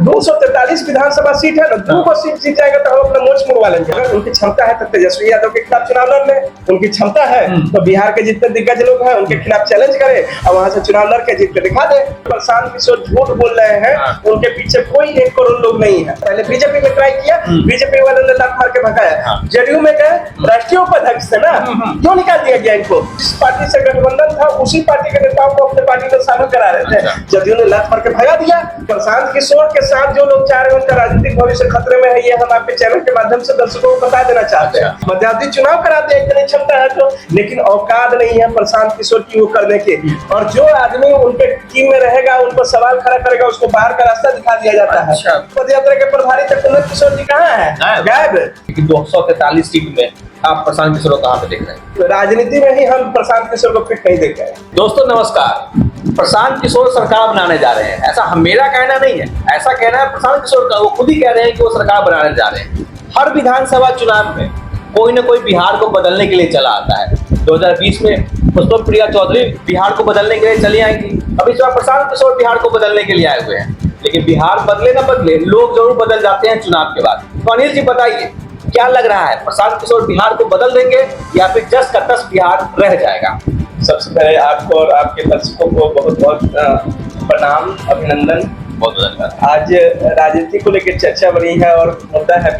243 विधानसभा seat है ना, 2 seat जीत जाएगा तो हम अपना मोर्च मुड़वा लेंगे। अगर उनकी क्षमता है तो तेजस्वी यादव के खिलाफ चुनाव लड़ ले, उनकी क्षमता है तो बिहार के जितने दिग्गज लोग हैं उनके खिलाफ चैलेंज करे और वहां से चुनाव लड़ के जीत के दिखा दे। प्रशांत किशोर झूठ बोल रहे हैं, उनके पीछे कोई 1 करोड़ लोग नहीं है। पहले बीजेपी में ट्राई किया, बीजेपी वालों ने लात मार के भगाया। जदयू में गए, राष्ट्रीय उपाध्यक्ष थे ना, क्यों निकाल दिया गया इनको? जिस पार्टी से गठबंधन था उसी पार्टी के नेताओं को अपने पार्टी में शामिल करा रहे थे, जदयू ने लात मार के भगा दिया। प्रशांत किशोर के साथ जो लोग चाह रहे हैं उनका राजनीतिक भविष्य खतरे में है, ये हम आपके चैनल के माध्यम से दर्शकों को बता देना चाहते हैं। मध्यावधि चुनाव कराते हैं, इतनी क्षमता है तो, लेकिन औकात नहीं है प्रशांत किशोर की वो करने की। और जो आदमी उनके टीम में रहेगा उनको सवाल खड़ा करेगा, उसको बाहर का रास्ता दिखा दिया जाता है। पद यात्रा के प्रभारी तक किशोर जी कहाँ है? गायब। 243 सीट में आप प्रशांत किशोर को कहाँ पे देख रहे हैं? तो राजनीति में ही हम प्रशांत किशोर को फिट नहीं देख रहे हैं। दोस्तों नमस्कार। प्रशांत किशोर सरकार बनाने जा रहे हैं, ऐसा मेरा कहना नहीं है, ऐसा कहना है प्रशांत किशोर का। वो खुद ही कह रहे हैं कि वो सरकार बनाने जा रहे हैं। हर विधानसभा चुनाव में कोई ना कोई बिहार को बदलने के लिए चला आता है। 2020 में पुष्पप्रिया चौधरी बिहार को बदलने के लिए चली आएंगी, अभी इस बार प्रशांत किशोर बिहार को बदलने के लिए आए हुए हैं। लेकिन बिहार बदले ना बदले, लोग जरूर बदल जाते हैं चुनाव के बाद। तो अनिल जी बताइए, क्या लग रहा है, प्रशांत किशोर बिहार को बदल देंगे या फिर जस का तस बिहार रह जाएगा? सबसे पहले आपको और आपके दर्शकों को बहुत बहुत प्रणाम, अभिनंदन। बहुत धन्यवाद। आज राजनीति को लेकर चर्चा बनी है और मुद्दा है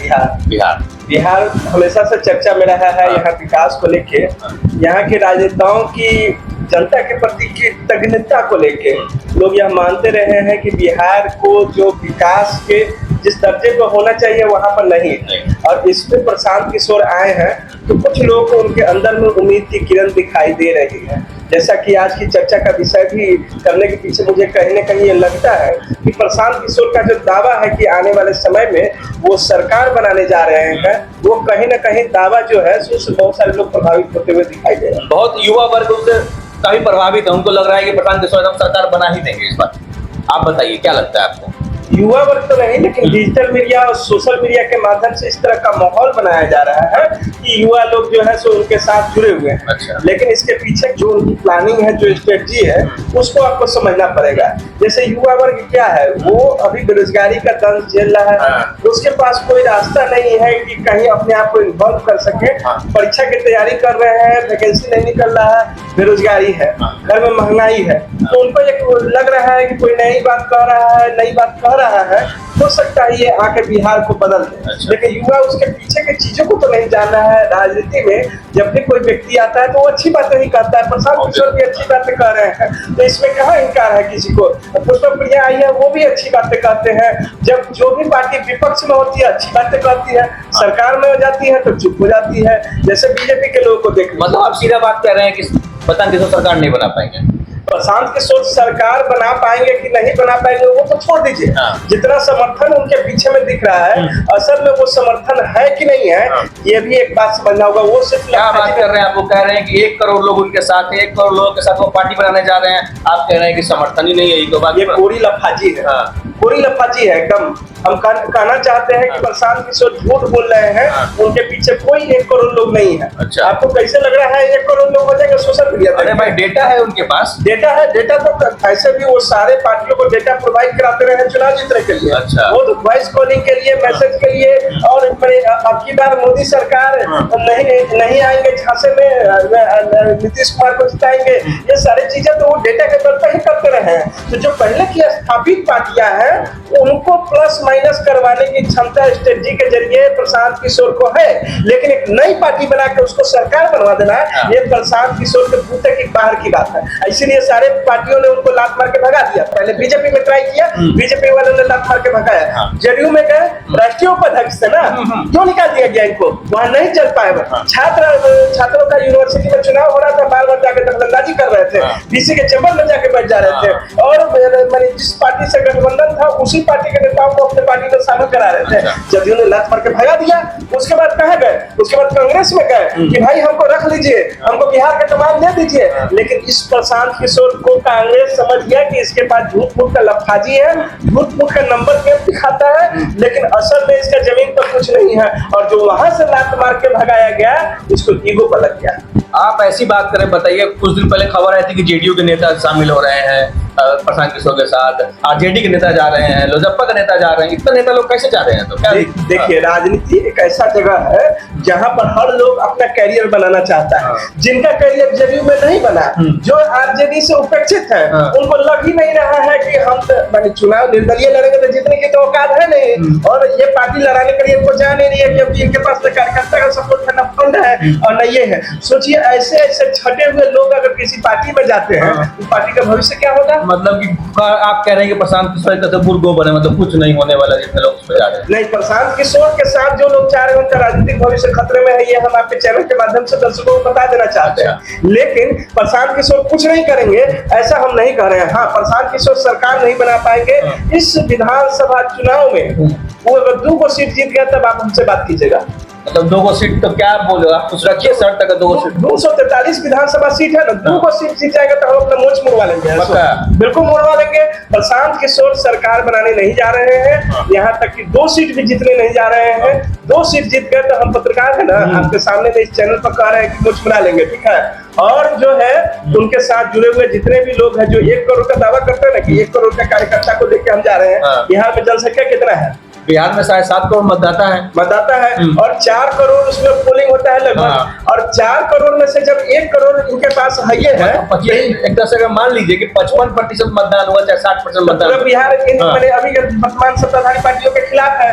बिहार हमेशा से चर्चा में रहा है। यहाँ विकास को लेके, यहाँ के राजनेताओं की जनता के प्रति कृतज्ञता को लेके लोग यह मानते रहे हैं कि बिहार को जो विकास के जिस दर्जे पर होना चाहिए वहां पर नहीं। और इसमें प्रशांत किशोर आए हैं तो कुछ लोगों को उनके अंदर में उम्मीद की किरण दिखाई दे रही है। जैसा कि आज की चर्चा का विषय भी करने के पीछे मुझे कहीं ना कहीं ये लगता है कि प्रशांत किशोर का जो दावा है कि आने वाले समय में वो सरकार बनाने जा रहे हैं, वो कहीं ना कहीं दावा जो है उससे बहुत सारे लोग प्रभावित होते हुए दिखाई दे रहे हैं। बहुत युवा वर्ग उससे काफी प्रभावित है, उनको लग रहा है कि प्रशांत किशोर एकदम सरकार बना ही देंगे इस बार। आप बताइए क्या लगता है आपको? युवा वर्ग तो नहीं, लेकिन डिजिटल मीडिया और सोशल मीडिया के माध्यम से इस तरह का माहौल बनाया जा रहा है कि युवा लोग जो है सो उनके साथ जुड़े हुए हैं। अच्छा। लेकिन इसके पीछे जो उनकी प्लानिंग है, जो स्ट्रेटजी है, उसको आपको समझना पड़ेगा। जैसे युवा वर्ग क्या है, वो अभी बेरोजगारी का दंश झेल रहा है, उसके पास कोई रास्ता नहीं है कि कहीं अपने आप को इन्वॉल्व कर सके। परीक्षा की तैयारी कर रहे हैं, वैकेंसी नहीं निकल रहा है, बेरोजगारी है, घर में महंगाई है, तो उनको एक लग रहा है कि कोई नई बात कह रहा है, नई बात कह रहा है, हो सकता है ये आके बिहार को बदल दे। लेकिन युवा उसके पीछे की चीजों को तो नहीं जान रहा है। राजनीति में जब भी कोई व्यक्ति आता है तो वो अच्छी बातें ही करता है। प्रशांत किशोर भी अच्छी बातें कह रहे हैं, तो इसमें कहाँ इनकार है किसी को। पुष्पप्रिया आई है, वो भी अच्छी बातें कहते हैं। जब जो भी पार्टी विपक्ष में होती है अच्छी बातें कहती है, सरकार में हो जाती है तो चुप हो जाती है। जैसे बीजेपी के लोगों को देख, मतलब आप सीधा बात कह रहे हैं कि प्रशांत किशोर सरकार नहीं बना पाएंगे? प्रशांत किशोर सरकार बना पाएंगे कि नहीं बना पाएंगे वो तो छोड़ दीजिए। जितना समर्थन उनके पीछे में दिख रहा है, असल में वो समर्थन है कि नहीं है, ये भी एक बात समझना होगा। वो सिर्फ क्या बात कर रहे हैं? आप वो कह रहे हैं कि 1 करोड़ लोग उनके साथ है, 1 करोड़ लोगों के साथ वो पार्टी बनाने जा रहे हैं, आप कह रहे हैं कि समर्थन ही नहीं है। ये पूरी लफाजी है, पूरी लफाजी है एकदम। हम कहना चाहते हैं कि प्रशांत किशोर झूठ बोल रहे हैं, उनके पीछे कोई 1 करोड़ लोग नहीं है। अच्छा। आपको कैसे लग रहा है 1 करोड़ लोग हो जाएंगे सोशल मीडिया पे? अरे भाई डेटा है उनके पास, डेटा है, डेटा तो ऐसे भी वो सारे पार्टियों को डेटा प्रोवाइड कराते रहे हैं चुनाव जीतने के लिए। अच्छा। वो तो वॉइस कॉलिंग के लिए, मैसेज के लिए, और अब की बार मोदी सरकार नहीं आएंगे झांसे में, नीतीश कुमार को जिताएंगे, ये सारी चीजें तो वो डेटा के तौर पर ही करते रहे हैं। तो जो पहले की स्थापित पार्टियां हैं उनको प्लस माइनस करवाने की क्षमता स्ट्रेटजी के जरिए प्रशांत किशोर को है, लेकिन एक नई पार्टी बना के उसको सरकार बनवा देना ये प्रशांत किशोर के बूते की बाहर की बात है। इसीलिए सारे पार्टियों ने उनको लात मार के भगा दिया। पहले बीजेपी में ट्राई किया, बीजेपी वालों ने लात मार के भगाया। जदयू में गए, राष्ट्रीय उपाध्यक्ष थे ना, क्यों निकाल दिया गया इनको? वहां नहीं चल पाए। छात्रों का यूनिवर्सिटी में चुनाव हो रहा था, बार बार जाकर दखलंदाजी कर रहे थे, डीसी के चैम्बर में जाके बैठ जा रहे थे, और जिस पार्टी से गठबंधन था उसी पार्टी के नेताओं को अपने पार्टी में शामिल करा रहे थे। जदयू ने लात मार के भगा दिया। उसके बाद कहाँ गए? उसके बाद कांग्रेस में गए कि भाई हमको रख लीजिए, हमको बिहार का कमान दे दीजिए। लेकिन इस प्रशांत किशोर को कांग्रेस समझ गया कि इसके पास झूठ मूठ का लफाजी है, झूठ मूठ का नंबर गेम दिखाता है, लेकिन असल में इसका जमीन पर कुछ नहीं है। और जो वहां से लात मार के भगाया गया उसको ईगो पर लग गया। आप ऐसी बात करें, बताइए, कुछ दिन पहले खबर आई थी कि जेडीयू के नेता शामिल हो रहे हैं प्रशांत किशोर के साथ, आरजेडी के नेता जा रहे हैं, लोजपा के नेता जा रहे हैं, इतने नेता लोग कैसे जा रहे हैं? तो क्या देखिए, राजनीति एक ऐसा जगह है जहां पर हर लोग अपना करियर बनाना चाहता है। जिनका करियर जदयू में नहीं बना, जो आरजेडी से उपेक्षित है, उनको लग ही नहीं रहा है कि हम चुनाव निर्दलीय लड़ेंगे तो जीतने की तो औकात है नहीं, और ये पार्टी लड़ाने के लिए इनको जा नहीं रही है, क्योंकि इनके पास न कार्यकर्ता का सपोर्ट करना फंड है और न ये है। सोचिए, ऐसे ऐसे छटे हुए लोग अगर किसी पार्टी में जाते हैं तो पार्टी का भविष्य क्या होगा? मतलब कि आप कह रहे हैं कि प्रशांत किशोर का बुर्गो बने, मतलब कुछ नहीं होने वाला, जितने लोग उसमें जा रहे हैं। नहीं, प्रशांत किशोर के साथ जो लोग जा रहे हैं उनका राजनीतिक भविष्य खतरे में है, ये हम आपके चैनल के माध्यम से दर्शकों को बता देना चाहते हैं। लेकिन प्रशांत किशोर कुछ नहीं करेंगे ऐसा हम नहीं कह रहे हैं। हाँ, प्रशांत किशोर सरकार नहीं बना पाएंगे इस विधानसभा चुनाव में। वो अगर 2 को सीट जीत गया तब आप हमसे बात कीजिएगा। मतलब 2 को सीट, तो क्या आप बोल रहे हो? आप कुछ रखिए शर्त तक 2 सीट। 243 विधानसभा सीट है ना, 2 को सीट जीत जाएगा तो हम अपना मोच मुड़वा लेंगे। बिल्कुल मुड़वा लेंगे। प्रशांत किशोर सरकार बनाने नहीं जा रहे हैं, यहाँ तक कि 2 सीट भी जीतने नहीं जा रहे हैं। 2 सीट जीत गए तो हम पत्रकार है ना, आपके सामने में इस चैनल पर कह रहे हैं कि मोच मुड़ा लेंगे, ठीक है। और जो है उनके साथ जुड़े हुए जितने भी लोग हैं जो 1 करोड़ का दावा करते हैं ना कि 1 करोड़ का कार्यकर्ता को लेकर हम जा रहे हैं, बिहार में जनसंख्या कितना है? बिहार में 7.5 करोड़ मतदाता है और 4 करोड़ उसमें पोलिंग होता है लगभग। और 4 करोड़ में से जब 1 करोड़ इनके पास है, एक तरह से अगर मान लीजिए कि 55% मतदान हुआ, चाहे 60% मतदान, तो बिहार मैंने अभी वर्तमान सत्ताधारी पार्टियों के खिलाफ है।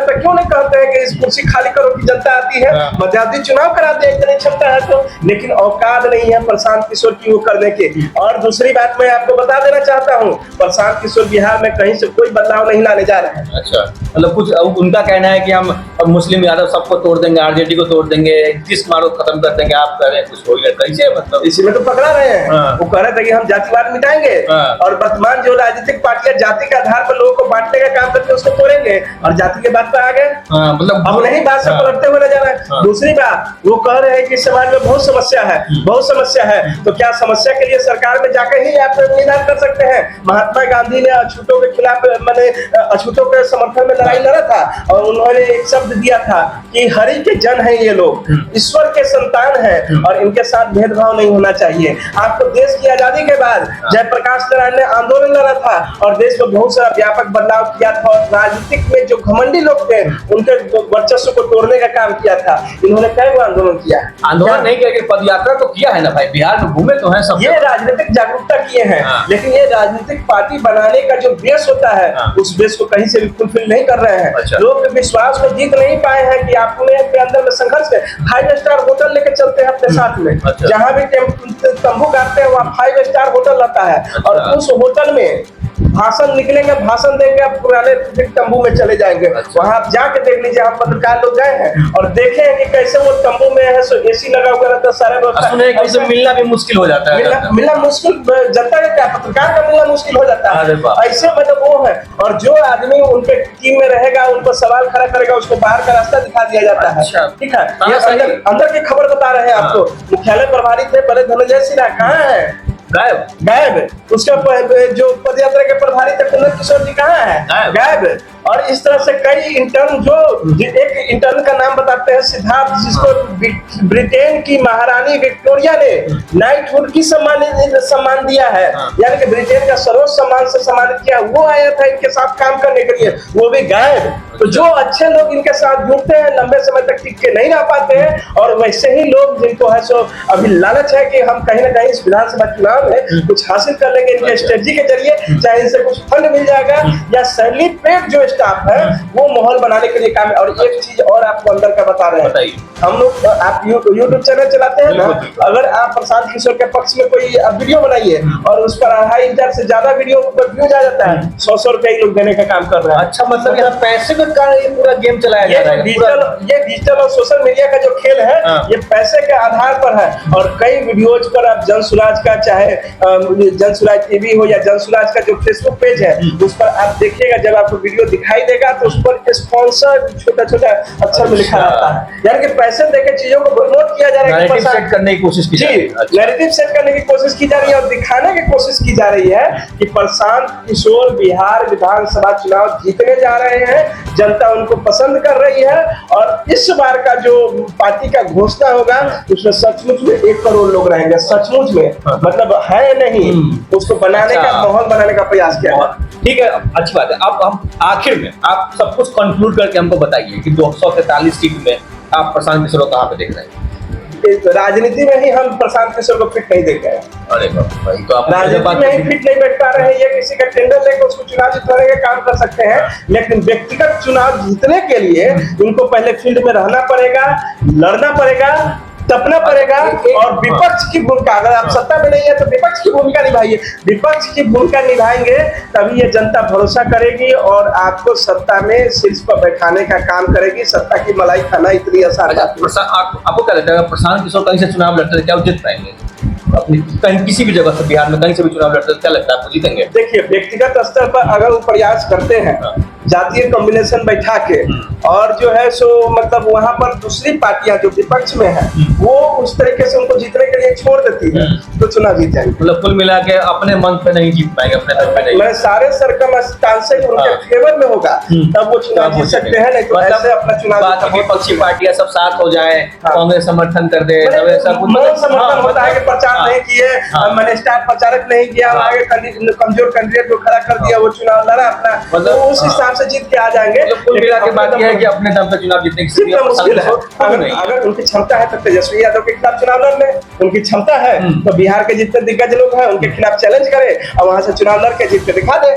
तो क्यों नहीं कहते हैं कि इस कुर्सी खाली करो की जनता आती है, मध्यावधि चुनाव कराते हैं, इतनी क्षमता है तो। लेकिन औकात नहीं है प्रशांत किशोर की वो करने के। और दूसरी बात मैं आपको बता देना चाहता हूँ, प्रशांत किशोर बिहार में कहीं से कोई बदलाव नहीं लाने जा रहे हैं। अच्छा, मतलब कुछ उनका कहना है कि हम मुस्लिम यादव सबको तोड़ देंगे, आरजेडी को तोड़ देंगे, नीतीश कुमार को खत्म कर देंगे। आप कह रहे हैं कुछ हो गया, कैसे? मतलब इसी में तो पकड़ा रहे हैं। वो कह रहे थे कि हम जातिवाद मिटाएंगे और वर्तमान जो राजनीतिक पार्टियां जाति के आधार पर लोगों को बांटने का काम करते हैं उसको तोड़ेंगे, और जाति के बात पर आ गए। मतलब अब नहीं बात से पलटते हुए नजर है। दूसरी बात, वो कह रहे हैं कि समाज में बहुत समस्या है, बहुत समस्या है। तो क्या समस्या के लिए सरकार में जाकर ही आप निदान कर सकते हैं? महात्मा गांधी ने अछूतों के खिलाफ, मैंने अछूतों के समर्थन में लड़ाई लड़ा था और उन्होंने एक शब्द दिया था कि हरि के जन है ये लोग, ईश्वर के संतान हैं और इनके साथ भेदभाव नहीं होना चाहिए। आपको देश की आजादी के बाद जयप्रकाश नारायण ने आंदोलन लड़ा था और देश में बहुत सारा व्यापक बदलाव किया था, और राजनीतिक में जो घमंडी लोग थे उनके वर्चस्व को तोड़ने का काम किया था। इन्होंने कई आंदोलन किया। आंदोलन नहीं किया, पद यात्रा तो किया है ना भाई, बिहार में घूमे तो हैं सब। ये राजनीतिक जागरूकता किए हैं, लेकिन ये राजनीतिक पार्टी बनाने का जो बेस होता है उस बेस को कहीं से भी फुलफिल नहीं कर रहे हैं। लोग विश्वास को जीत नहीं पाए हैं कि आपने अपने अंदर में संघर्ष है। 5 स्टार होटल लेके चलते हैं अपने साथ में, जहां भी तंबू गाड़ते हैं वहाँ 5 स्टार होटल रहता है, और उस होटल में भाषण निकलेंगे, भाषण देंगे, आप पुराने तंबू में चले जाएंगे। वहां आप जाके देख लीजिए, हम पत्रकार लोग गए हैं और देखे हैं कि कैसे वो तंबू में है, सो एसी लगा हुआ रहता है, सारे मिलना भी मुश्किल हो जाता है। मिलना मुश्किल, जनता का क्या, पत्रकार का मिलना मुश्किल हो जाता है। ऐसे मतलब वो है, और जो आदमी उनके टीम में रहेगा उनको सवाल खड़ा करेगा, उसको बाहर का रास्ता दिखा दिया जाता है। ठीक है, अंदर की खबर बता रहे हैं आपको। मुख्यालय प्रभारी थे पहले धनंजय सिन्हा, कहाँ है? गायब। उसका जो पदयात्रा के प्रभारी थे कुंदन किशोर जी, कहाँ है? गायब। और इस तरह से कई इंटर्न, जो एक इंटर्न का नाम बताते हैं सिद्धार्थ, जिसको ब्रिटेन की महारानी विक्टोरिया ने नाइटहुड की सम्मान दिया है, यानी कि ब्रिटेन का सर्वोच्च सम्मान से सम्मानित किया, वो आया था इनके साथ काम करने के लिए, वो भी गायब। तो जो अच्छे लोग इनके साथ जुड़ते हैं लंबे समय तक टिक के नहीं रह पाते हैं, और वैसे ही लोग जिनको है सो अभी लालच है कि हम कहीं ना कहीं इस विधानसभा चुनाव में कुछ हासिल कर लेंगे इनके स्ट्रेटजी के जरिए, चाहे इनसे कुछ फंड मिल जाएगा या सैलरी पेड जो स्टाफ है वो माहौल बनाने के लिए काम है। और एक चीज और आपको अंदर का बता रहे हैं, हम लोग, आप यूट्यूब चैनल चलाते हैं ना, अगर आप प्रशांत किशोर के पक्ष में कोई वीडियो बनाइए और उस पर 2,500 से ज्यादा वीडियो पर व्यूज आ जाता है, 100 रुपए लोग देने का काम कर रहे हैं। अच्छा, मतलब यहाँ पैसे का ये पूरा गेम चलाया जा रहा है। ये डिजिटल और सोशल मीडिया का जो खेल है ये पैसे के आधार पर है। और कई वीडियोज पर आप जनसुराज का, चाहे जनसुराज टीवी हो या जनसुराज का जो फेसबुक पेज है, उस पर आप देखिएगा, जब आपको वीडियो दिखाई देगा तो उस पर स्पॉन्सर छोटा-छोटा अक्षर में लिखा रहता है, यानी कि पैसे देके चीजों को प्रमोट किया जा रहा है, नैरेटिव सेट करने की कोशिश की जा रही है। नैरेटिव सेट करने की कोशिश की जा रही है और दिखाने की कोशिश की जा रही है कि प्रशांत किशोर बिहार विधानसभा चुनाव जीतने जा रहे हैं। जनता उनको पसंद कर रही है। और इस बार का जो पार्टी का घोषणा होगा उसमें सचमुच में 1 करोड़ लोग रहेंगे, सचमुच में, मतलब है नहीं, उसको बनाने का, माहौल बनाने का प्रयास किया है। ठीक है, अच्छी बात है। अब हम आखिर में आप सब कुछ कंक्लूड करके हमको बताइए कि 243 सीट में आप प्रशांत किशोर को कहाँ पे देख रहे हैं? राजनीति में ही हम प्रशांत किशोर को फिट नहीं देख रहे हैं। अरे भाई, तो आप राजनीति में ही फिट नहीं बैठ पा रहे हैं। ये किसी का टेंडर लेकर उसको चुनाव जितवाने का काम कर सकते हैं, लेकिन व्यक्तिगत चुनाव जीतने के लिए उनको पहले फील्ड में रहना पड़ेगा, लड़ना पड़ेगा, तपना पड़ेगा। और विपक्ष की भूमिका, अगर आप सत्ता में नहीं है तो विपक्ष की भूमिका निभाइए। विपक्ष की भूमिका निभाएंगे तभी ये जनता भरोसा करेगी और आपको सत्ता में शीर्ष पर बैठाने का काम करेगी। सत्ता की मलाई खाना इतनी आसान बात नहीं है। आपको क्या लगता है, प्रशांत किशोर कहीं से चुनाव लड़ते थे, क्या वो जीत पाएंगे? अपनी कहीं किसी भी जगह से, बिहार में कहीं से भी चुनाव लड़ते, क्या लगता है आपको जीतेंगे? देखिए, व्यक्तिगत स्तर पर अगर वो प्रयास करते हैं, जातीय कॉम्बिनेशन बैठा के, और जो है सो मतलब वहां पर दूसरी पार्टियां जो विपक्ष में है वो उस तरीके से उनको जीतने के लिए छोड़ देती है, तो चुनाव जीत जाएंगे। मतलब कुल मिला के अपने मन पे नहीं जीत पाएंगे, अपने दम पे नहीं। मैं सारे सर्कमस्टांसेस उनके फेवर में होगा तब वो चुनाव जीत सकते हैं, नहीं तो ऐसे अपना चुनाव बाकी विपक्षी पार्टियां सब साथ हो जाए, कांग्रेस समर्थन कर दे, ऐसा कुछ समर्थन होता है कि प्रचार नहीं किए, मैंने स्टार प्रचारक नहीं किया, आगे कमजोर कैंडिडेट को खड़ा कर दिया, वो चुनाव लड़ा अपना, तो उस हिसाब से जीत के आ जाएंगे। कुल मिला के बात यह है कि अपने दम पे चुनाव जीतने की स्थिति मुश्किल है। अगर उनकी क्षमता है तो तेजस्वी यादव के खिलाफ चुनाव लड़ ले, उनकी क्षमता है तो बिहार के जितने दिग्गज लोग हैं उनके खिलाफ चैलेंज करे और वहां से चुनाव लड़ के जीत के दिखा दे।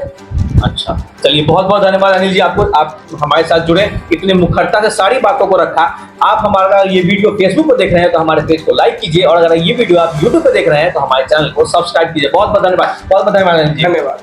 अच्छा, चलिए, बहुत बहुत धन्यवाद अनिल जी, आपको, आप हमारे साथ जुड़े, इतने मुखरता से सारी बातों को रखा। आप हमारा ये वीडियो फेसबुक पर देख रहे हैं तो हमारे पेज को लाइक कीजिए, और अगर ये वीडियो आप यूट्यूब पे देख रहे हैं तो हमारे चैनल को सब्सक्राइब कीजिए। बहुत बहुत धन्यवाद, बहुत बहुत धन्यवाद अनिल जी। धन्यवाद।